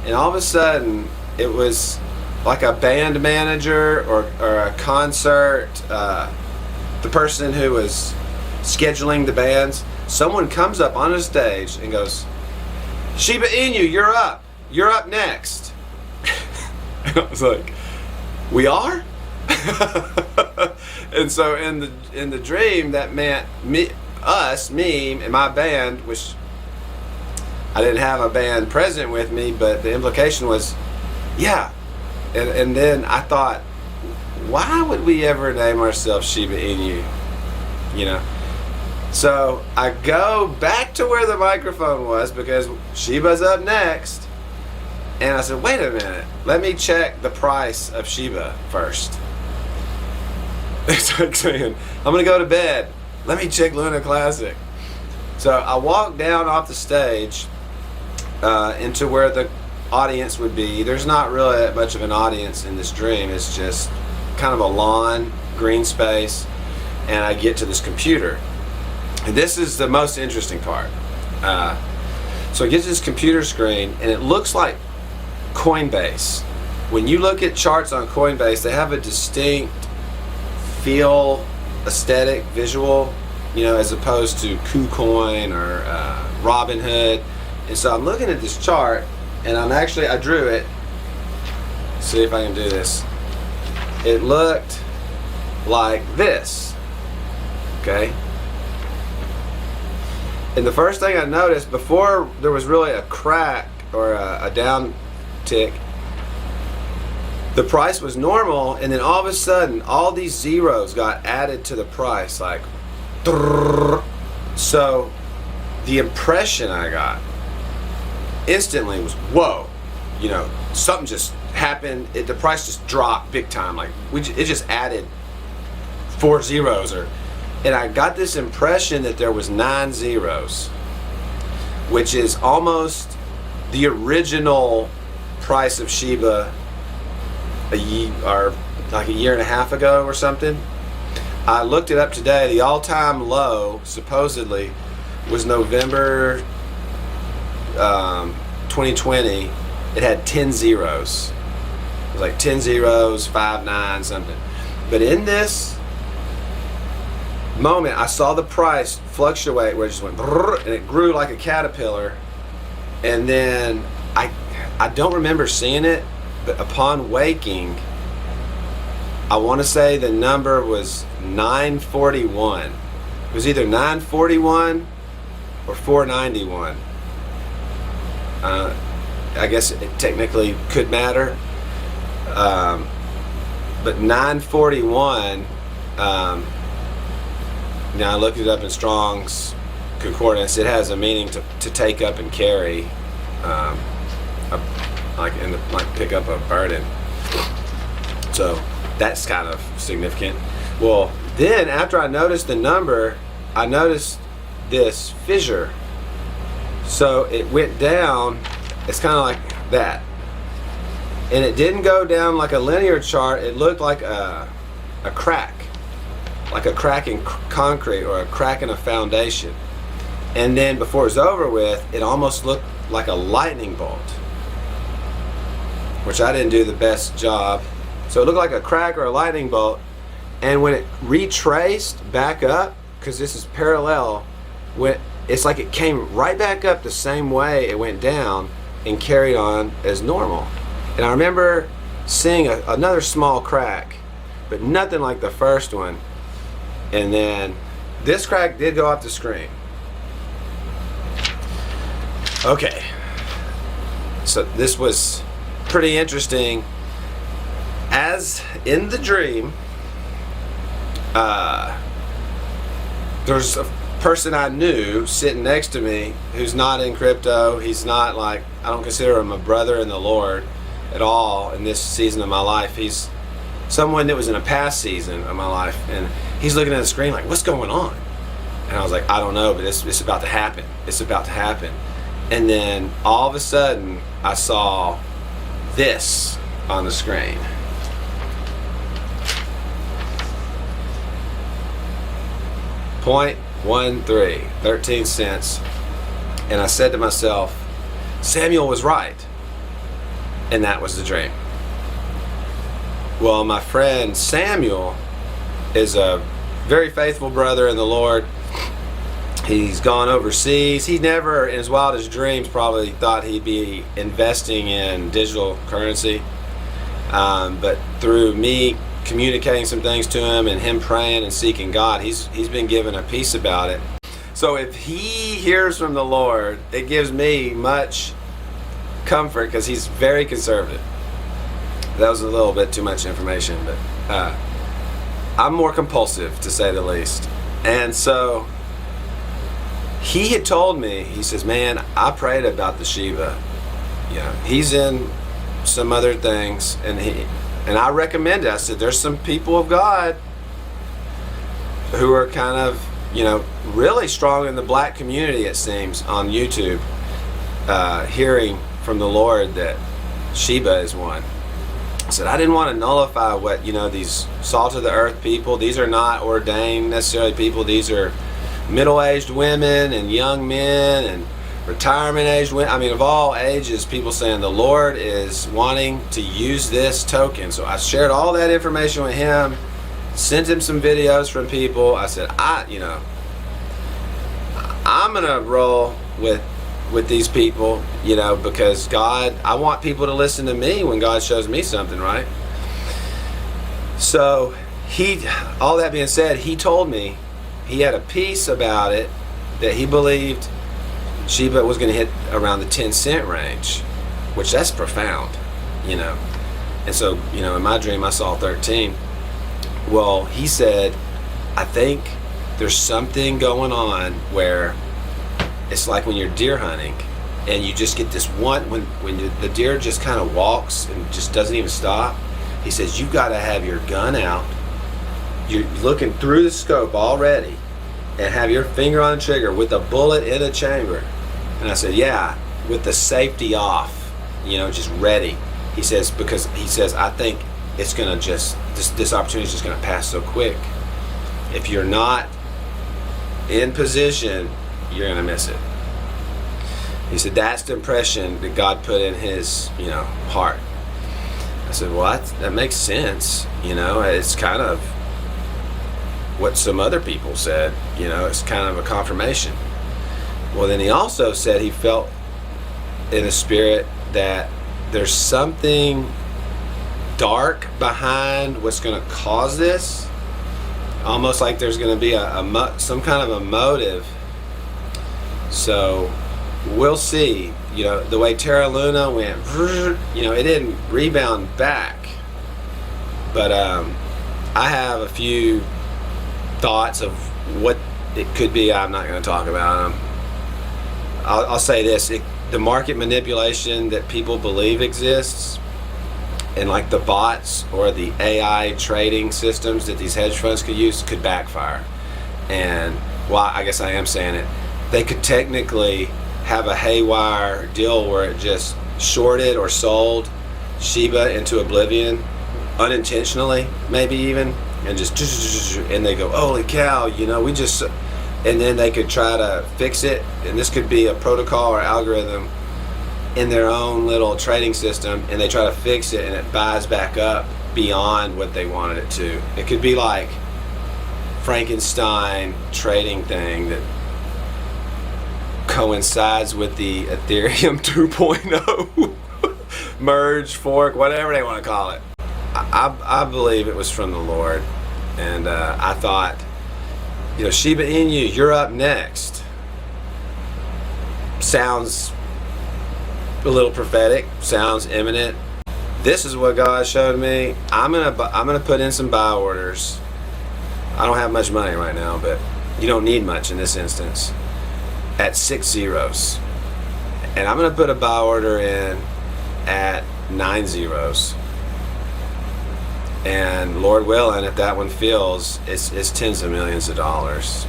and all of a sudden it was like a band manager or a concert, the person who was scheduling the bands, someone comes up on the stage and goes, "Shiba Inu, you're up next." And I was like, "We are?" And so in the dream, that meant me and my band, which I didn't have a band present with me, but the implication was, yeah. And then I thought, why would we ever name ourselves Shiba Inu? You know? So I go back to where the microphone was because Shiba's up next. And I said, wait a minute, let me check the price of Shiba first. It's like saying, I'm going to go to bed. Let me check Luna Classic. So I walked down off the stage into where the audience would be. There's not really that much of an audience in this dream. It's just kind of a lawn, green space, and I get to this computer. And this is the most interesting part. So I get to this computer screen, and it looks like Coinbase. When you look at charts on Coinbase, they have a distinct feel, aesthetic, visual, you know, as opposed to KuCoin or Robinhood. And so I'm looking at this chart, and I drew it. See if I can do this. It looked like this, okay? And the first thing I noticed, before there was really a crack or a down tick, the price was normal, and then all of a sudden, all these zeros got added to the price, like, so the impression I got instantly was, whoa, you know, something just happened. The price just dropped big time. Like it just added 4 zeros, and I got this impression that there was 9 zeros, which is almost the original price of Shiba a year and a half ago or something. I looked it up today. The all-time low supposedly was November 2020. It had 10 zeros. It was like 10 zeros, 5, 9, something. But in this moment, I saw the price fluctuate where it just went brrr, and it grew like a caterpillar. And then I don't remember seeing it, but upon waking, I want to say the number was 941. It was either 941 or 491. I guess it technically could matter, but 941. Now I looked it up in Strong's Concordance. It has a meaning to take up and carry, like pick up a burden. So that's kind of significant. Well, then after I noticed the number, I noticed this fissure. So it went down. It's kind of like that, and it didn't go down like a linear chart. It looked like a crack, like a crack in concrete or a crack in a foundation. And then before it was over with, it almost looked like a lightning bolt, which I didn't do the best job. So it looked like a crack or a lightning bolt. And when it retraced back up, because this is parallel, it's like it came right back up the same way it went down and carried on as normal. And I remember seeing another small crack, but nothing like the first one. And then this crack did go off the screen. Okay, so this was pretty interesting. As in the dream, there's a person I knew sitting next to me who's not in crypto. He's not like, I don't consider him a brother in the Lord at all in this season of my life. He's someone that was in a past season of my life, and he's looking at the screen like, what's going on? And I was like, I don't know, but it's about to happen. It's about to happen. And then all of a sudden I saw this on the screen. .13, 13 cents. And I said to myself, Samuel was right. And that was the dream. Well, my friend Samuel is a very faithful brother in the Lord. He's gone overseas. He never, in his wildest dreams, probably thought he'd be investing in digital currency. But through me communicating some things to him and him praying and seeking God, he's been given a peace about it. So if he hears from the Lord, it gives me much comfort because he's very conservative. That was a little bit too much information, but I'm more compulsive, to say the least. And so he had told me, he says, man, I prayed about the Shiba. He's in some other things, and I recommended, I said, there's some people of God who are kind of, really strong in the black community, it seems, on YouTube, hearing from the Lord that Shiba is one. I said, I didn't want to nullify what, these salt of the earth people, these are not ordained necessarily people, these are middle-aged women and young men and retirement-aged women, of all ages, people saying the Lord is wanting to use this token. So I shared all that information with him, sent him some videos from people. I said, I'm gonna roll with these people, because God, I want people to listen to me when God shows me something, right? So all that being said, he told me he had a peace about it, that he believed Shiba was going to hit around the 10-cent range, which that's profound, And so, in my dream I saw 13. Well, he said, I think there's something going on where it's like when you're deer hunting and you just get this one, when the deer just kind of walks and just doesn't even stop. He says, you've got to have your gun out. You're looking through the scope already and have your finger on the trigger with a bullet in a chamber. And I said, yeah, with the safety off, just ready. He says, because he says, I think it's going to this opportunity is just going to pass so quick. If you're not in position, you're going to miss it. He said, that's the impression that God put in his, heart. I said, well, that makes sense. It's kind of what some other people said, it's kind of a confirmation. Well, then he also said he felt in the spirit that there's something dark behind what's going to cause this, almost like there's going to be some kind of a motive. So we'll see. The way Terra Luna went, it didn't rebound back, but I have a few thoughts of what it could be. I'm not going to talk about them. I'll say this, the market manipulation that people believe exists, and like the bots or the AI trading systems that these hedge funds could use, could backfire. And I guess I am saying it, they could technically have a haywire deal where it just shorted or sold Shiba into oblivion unintentionally, maybe even, and and they go, holy cow, we just, and then they could try to fix it, and this could be a protocol or algorithm in their own little trading system, and they try to fix it and it buys back up beyond what they wanted it to. It could be like Frankenstein trading thing that coincides with the Ethereum 2.0 merge, fork, whatever they want to call it. I believe it was from the Lord, and I thought, Shiba Inu, you're up next. Sounds a little prophetic, sounds imminent. This is what God showed me. I'm gonna put in some buy orders. I don't have much money right now, but you don't need much in this instance. At 6 zeros, and I'm gonna put a buy order in at 9 zeros. And Lord willing, if that one fills, it's tens of millions of dollars.